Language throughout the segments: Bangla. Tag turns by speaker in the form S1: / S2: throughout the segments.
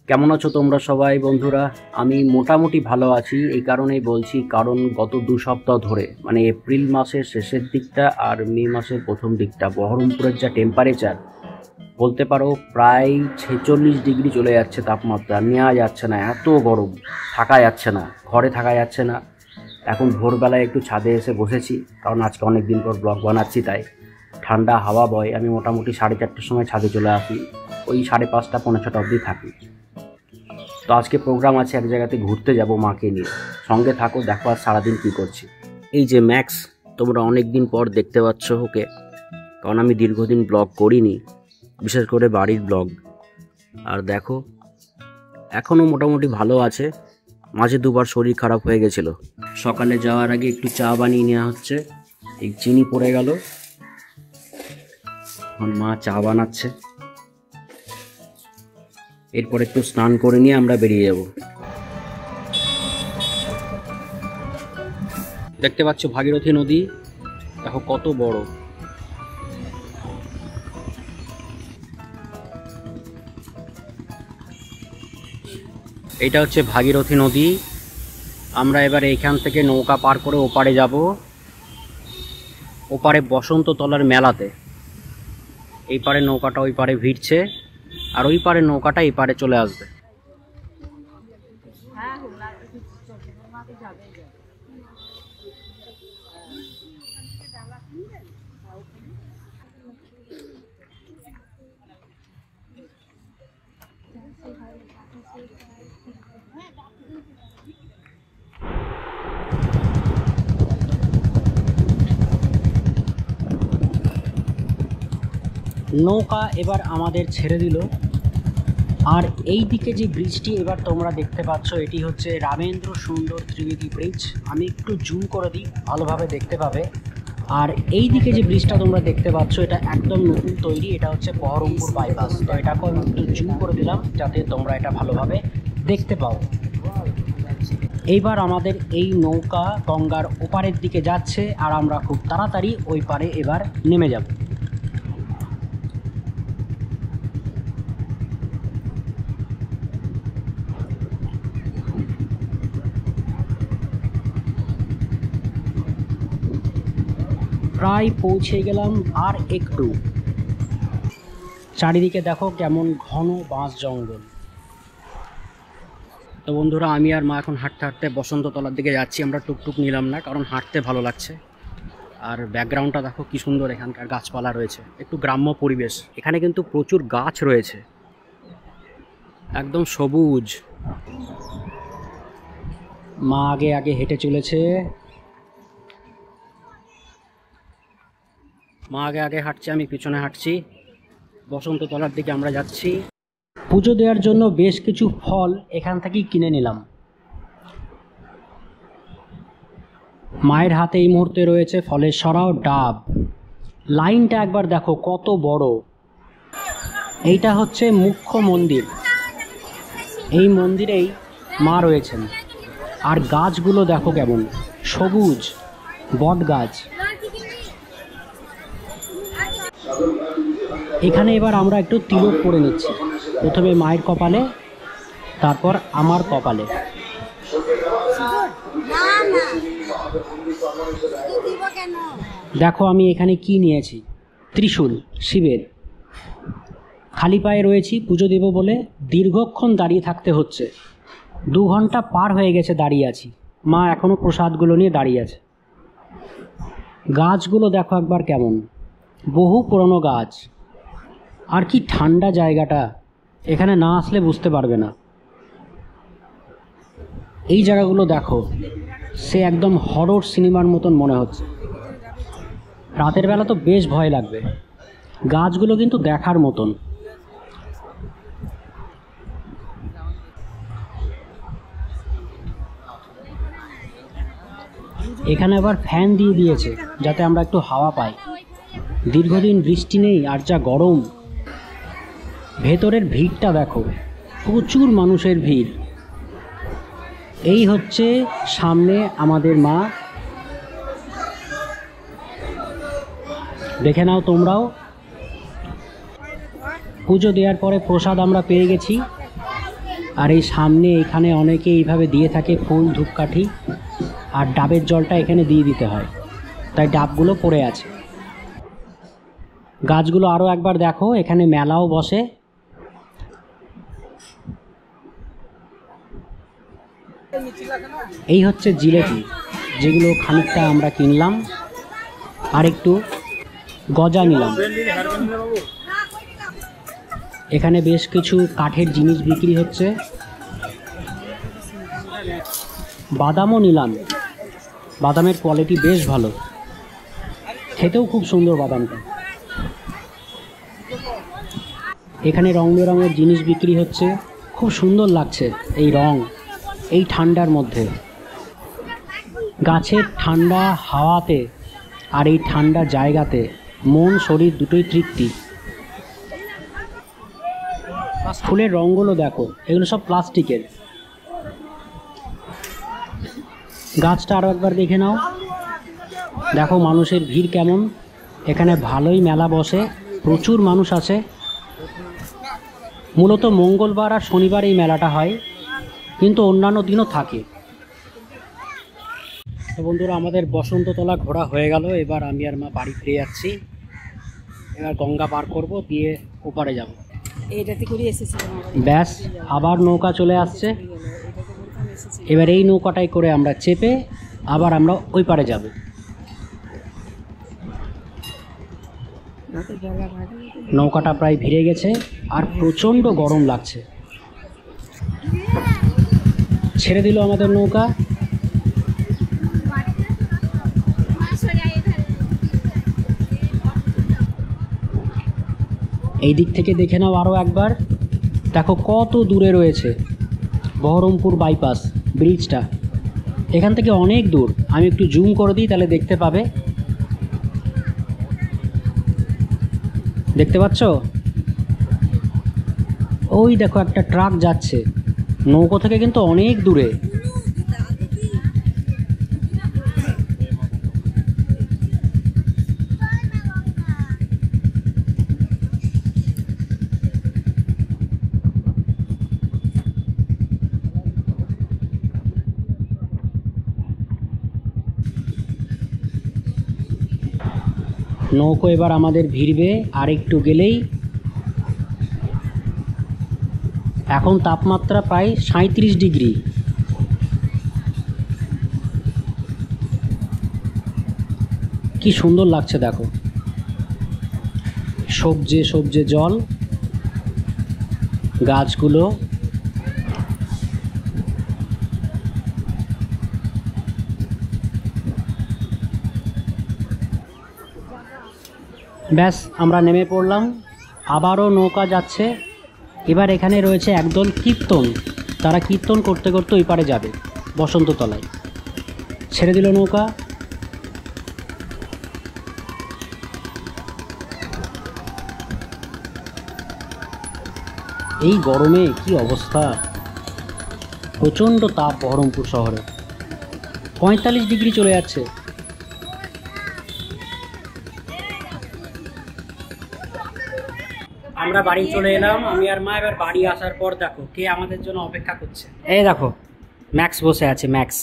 S1: কেমন আছো তোমরা সবাই বন্ধুরা? আমি মোটামুটি ভালো আছি, এই কারণেই বলছি কারণ গত 2 সপ্তাহ ধরে মানে এপ্রিল মাসের শেষের দিকটা আর মে মাসের প্রথম দিকটা বহরমপুরের যা টেম্পারেচার বলতে পারো প্রায় 46 ডিগ্রি চলে যাচ্ছে তাপমাত্রা। নেওয়া যাচ্ছে না, এত গরম, থাকা যাচ্ছে না, ঘরে থাকা যাচ্ছে না। এখন ভোরবেলায় একটু ছাদে এসে বসেছি, কারণ আজকে অনেক দিন পর ব্লগ বানাচ্ছি, তাই ঠান্ডা হাওয়া বয়। আমি মোটামুটি 4:30টার সময় ছাদে চলে আসি, ওই 5:30 পৌনে 6টা অবধি থাকি। তো আজকে প্রোগ্রাম আছে, এক জায়গাতে ঘুরতে যাব মাকে নিয়ে। সঙ্গে থাকো, দেখো আর সারাদিন কী করছি। এই যে ম্যাক্স, তোমরা অনেক দিন পর দেখতে পাচ্ছ ওকে, কারণ আমি দীর্ঘদিন ব্লগ করিনি, বিশেষ করে বাড়ির ব্লগ। আর দেখো এখনও মোটামুটি ভালো আছে, মাঝে 2বার শরীর খারাপ হয়ে গেছিলো। সকালে যাওয়ার আগে একটু চা বানিয়ে নেওয়া হচ্ছে, এই চিনি পড়ে গেল, এখন মা চা বানাচ্ছে। এরপর একটু স্নান করে নিয়ে আমরা বেরিয়ে যাব। দেখতে পাচ্ছ ভাগীরথী নদী, দেখো কত বড়। এইটা হচ্ছে ভাগীরথী নদী। আমরা এবার এইখান থেকে নৌকা পার করে ওপারে যাব, ওপারে বসন্ততলার মেলাতে। এই পারে নৌকাটা ওই পারে ভিড়ছে, আর ওই পারে নৌকাটা এই পারে চলে আসবে। নৌকা এবার আমাদের ছেড়ে দিল। আর এই দিকে যে ব্রিজটি এবার তোমরা দেখতে পাচ্ছ, এটি হচ্ছে রামেন্দ্র সুন্দর ত্রিবেদী ব্রিজ। আমি একটু জুম করে দিই, ভালোভাবে দেখতে পাবে। আর এই দিকে যে ব্রিজটা তোমরা দেখতে পাচ্ছ, এটা একদম নতুন তৈরি, এটা হচ্ছে বহরমপুর বাইপাস। তো এটাকে আমি একটু জুম করে দিলাম যাতে তোমরা এটা ভালোভাবে দেখতে পাও। এইবার আমাদের এই নৌকা গঙ্গার ওপারের দিকে যাচ্ছে, আর আমরা খুব তাড়াতাড়ি ওই পারে এবার নেমে যাব। প্রায় পৌঁছে গেলাম, আর একটু। চারিদিকে দেখো কেমন ঘন বাঁশ জঙ্গল। তো বন্ধুরা, আমি আর মা এখন হাঁটতে হাঁটতে বসন্ততলার দিকে যাচ্ছি। আমরা টুকটুক নিলাম না, কারণ হাঁটতে ভালো লাগছে। আর ব্যাকগ্রাউন্ডটা দেখো কি সুন্দর, এখানকার গাছপালা রয়েছে, একটু গ্রাম্য পরিবেশ। এখানে কিন্তু প্রচুর গাছ রয়েছে, একদম সবুজ। মা আগে আগে হেঁটে চলেছে, মা আগে আগে হাঁটছে, আমি পিছনে হাঁটছি। বসন্ততলার দিকে আমরা যাচ্ছি। পুজো দেওয়ার জন্য বেশ কিছু ফল এখান থেকেই কিনে নিলাম। মায়ের হাতে এই মুহূর্তে রয়েছে ফলের সরাও, ডাব। লাইনটা একবার দেখো কত বড়। এইটা হচ্ছে মুখ্য মন্দির, এই মন্দিরেই মা রয়েছেন। আর গাছগুলো দেখো কেমন সবুজ, বট গাছ। এখানে এবার আমরা একটু তিলক পরে নিচ্ছি, প্রথমে মায়ের কপালে, তারপর আমার কপালে। দেখো আমি এখানে কি নিয়েছি, ত্রিশূল শিবের। খালি পায়ে রয়েছি, পুজো দেব বলে দীর্ঘক্ষণ দাঁড়িয়ে থাকতে হচ্ছে। 2 ঘন্টা পার হয়ে গেছে দাঁড়িয়ে আছি। মা এখনো প্রসাদগুলো নিয়ে দাঁড়িয়ে আছে। গাছগুলো দেখো একবার কেমন, বহু পুরনো গাছ। আর কি ঠান্ডা জায়গাটা, এখানে না আসলে বুঝতে পারবে না। এই জায়গাগুলো দেখো, সে একদম হরর সিনেমার মতন মনে হচ্ছে। রাতের বেলা তো বেশ ভয় লাগবে। গাছগুলো কিন্তু দেখার মতন। এখানে আবার ফ্যান দিয়ে দিয়েছে যাতে আমরা একটু হাওয়া পাই। দীর্ঘদিন বৃষ্টি নেই আর যা গরম। ভেতরের ভিড়টা দেখো, প্রচুর মানুষের ভিড়। এই হচ্ছে সামনে আমাদের মা, দেখে নাও তোমরাও। পুজো দেওয়ার পরে প্রসাদ আমরা পেয়ে গেছি। আর এই সামনে এখানে অনেকে এইভাবে দিয়ে থাকে ফুল, ধূপকাঠি আর ডাবের জলটা এখানে দিয়ে দিতে হয়, তাই ডাবগুলো পড়ে আছে। গাছগুলো আরও একবার দেখো, এখানে মেলাও বসে। এই হচ্ছে জিলেপি, যেগুলো খানিকটা আমরা কিনলাম আর একটু গজা নিলাম। এখানে বেশ কিছু কাঠের জিনিস বিক্রি হচ্ছে। বাদামও নিলাম, বাদামের কোয়ালিটি বেশ ভালো, খেতেও খুব সুন্দর বাদামটা। এখানে রং বেরঙের জিনিস বিক্রি হচ্ছে, খুব সুন্দর লাগছে এই রং এই ঠান্ডার মধ্যে। গাছের ঠান্ডা হাওয়াতে আর এই ঠান্ডা জায়গাতে মন শরীর দুটোই তৃপ্তি। ফুলের রঙগুলো দেখো, এগুলো সব প্লাস্টিকের। গাছটা আরও একবার দেখে নাও, দেখো মানুষের ভিড় কেমন। এখানে ভালোই মেলা বসে, প্রচুর মানুষ আছে। মূলত মঙ্গলবার আর শনিবার এই মেলাটা হয়, কিন্তু অন্যান্য দিনও থাকে। তো বন্ধুরা, আমাদের বসন্ততলা ঘোরা হয়ে গেল। এবার আমি আর মা বাড়ি ফিরে যাচ্ছি। এবার গঙ্গা পার করব, দিয়ে ওপারে যাব। ব্যাস, আবার নৌকা চলে আসছে। এবার এই নৌকাটাই করে আমরা চেপে আবার আমরা ওই পারে যাব। নৌকাটা প্রায় ভিড়ে গেছে আর প্রচণ্ড গরম লাগছে। ছেড়ে দিল আমাদের নৌকা। এই দিক থেকে দেখে নাও আরও একবার, দেখো কত দূরে রয়েছে বহরমপুর বাইপাস ব্রিজটা। এখান থেকে অনেক দূর, আমি একটু জুম করে দিই তাহলে দেখতে পাবে। দেখতে পাচ্ছ? ওই দেখো একটা ট্রাক যাচ্ছে, নৌকো থেকে কিন্তু অনেক দূরে। নৌকো এবার আমাদের ভিড়বে আর একটু গেলেই। এখন তাপমাত্রা প্রায় 37 ডিগ্রি। কি সুন্দর লাগছে দেখো, সবজে সবজে জল, গাছগুলো। ব্যাস, আমরা নেমে পড়লাম। আবারও নৌকা যাচ্ছে। এবার এখানে রয়েছে একদল কীর্তন, তারা কীর্তন করতে করতে ওই পারে যাবে বসন্ততলায়। ছেড়ে দিল নৌকা। এই গরমে কি অবস্থা, প্রচণ্ড তাপ বহরমপুর শহরে, 45 ডিগ্রি চলে যাচ্ছে। আমরা বাড়ি চলে এলাম, আমি আর মা। এবার বাড়ি আসার পর দেখো কে আমাদের জন্য অপেক্ষা করছে। এই দেখো ম্যাক্স বসে আছে। ম্যাক্স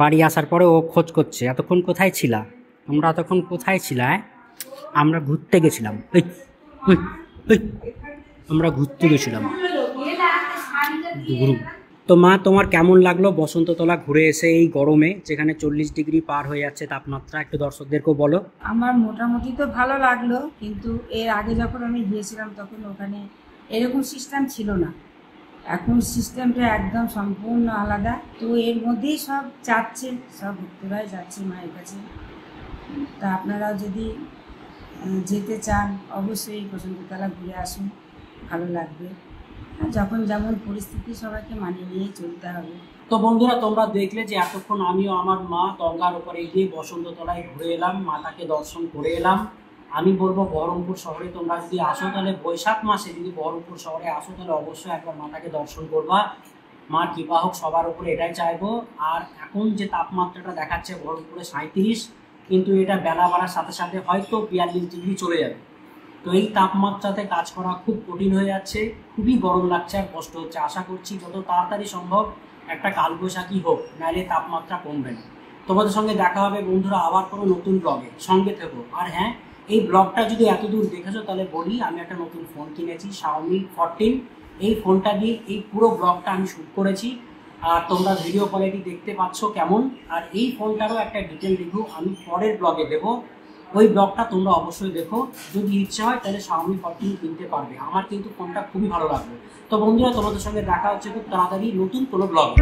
S1: বাড়ি আসার পরে ও খোঁজ করছে, এতক্ষণ কোথায় ছিলা তোমরা, এতক্ষণ কোথায় ছিলা? আমরা ঘুরতে গেছিলাম, আমরা ঘুরতে গেছিলাম। তো মা, তোমার কেমন লাগলো বসন্ততলা ঘুরে এসে এই গরমে, যেখানে 40 ডিগ্রি পার হয়ে যাচ্ছে তাপমাত্রা? একটু দর্শকদেরকেও বলো।
S2: আমার মোটামুটি তো ভালো লাগলো, কিন্তু এর আগে যখন আমি গিয়েছিলাম তখন ওখানে এরকম সিস্টেম ছিল না। এখন সিস্টেমটা একদম সম্পূর্ণ আলাদা। তো এর মধ্যেই সব যাচ্ছে, সব ভক্তরাই যাচ্ছে মায়ের কাছে। তা আপনারাও যদি যেতে চান অবশ্যই বসন্ততলা ঘুরে আসুন, ভালো লাগবে। যখন যেমন পরিস্থিতি সবাইকে মানিয়ে নিয়ে চলতে হবে।
S1: তো বন্ধুরা তোমরা দেখলে যে এতক্ষণ আমিও আমার মা গঙ্গার উপরে গিয়ে বসন্ততলায় ঘুরে এলাম, মাতাকে দর্শন করে এলাম। আমি বলবো বহরমপুর শহরে তোমরা যদি আসো তাহলে বৈশাখ মাসে যদি বহরমপুর শহরে আসো তাহলে অবশ্যই একবার মাতাকে দর্শন করবা। মার কৃপা হোক সবার উপরে, এটাই চাইবো। আর এখন যে তাপমাত্রাটা দেখাচ্ছে বহরমপুরে 37, কিন্তু এটা বেলা বাড়ার সাথে সাথে হয়তো 42 ডিগ্রি চলে যাবে। তো এই তাপমাত্রাতে কাজ করা খুব কঠিন হয়ে যাচ্ছে, খুবই গরম লাগছে আর কষ্ট হচ্ছে। আশা করছি যত তাড়াতাড়ি সম্ভব একটা কালবৈশাখী হোক, নাহলে তাপমাত্রা কমবে না। তোমাদের সঙ্গে দেখা হবে বন্ধুরা আবার কোনো নতুন ব্লগে, সঙ্গে থেকো। আর হ্যাঁ, এই ব্লগটা যদি এতদূর দেখেছো তাহলে বলি, আমি একটা নতুন ফোন কিনেছি, Xiaomi 14। এই ফোনটা দিয়ে এই পুরো ব্লগটা আমি শ্যুট করেছি, আর তোমরা ভিডিও কোয়ালিটি দেখতে পাচ্ছ কেমন। আর এই ফোনটারও একটা ডিটেল রিভিউ আমি পরের ব্লগে দেবো, ওই ব্লগটা তোমরা অবশ্যই দেখো। যদি ইচ্ছে হয় তাহলে Xiaomi 14 কিনতে পারবে। আমার কিন্তু ফোনটা খুবই ভালো লাগবে। তো বন্ধুরা তোমাদের সঙ্গে দেখা হচ্ছে খুব তাড়াতাড়ি নতুন কোনো ব্লগে।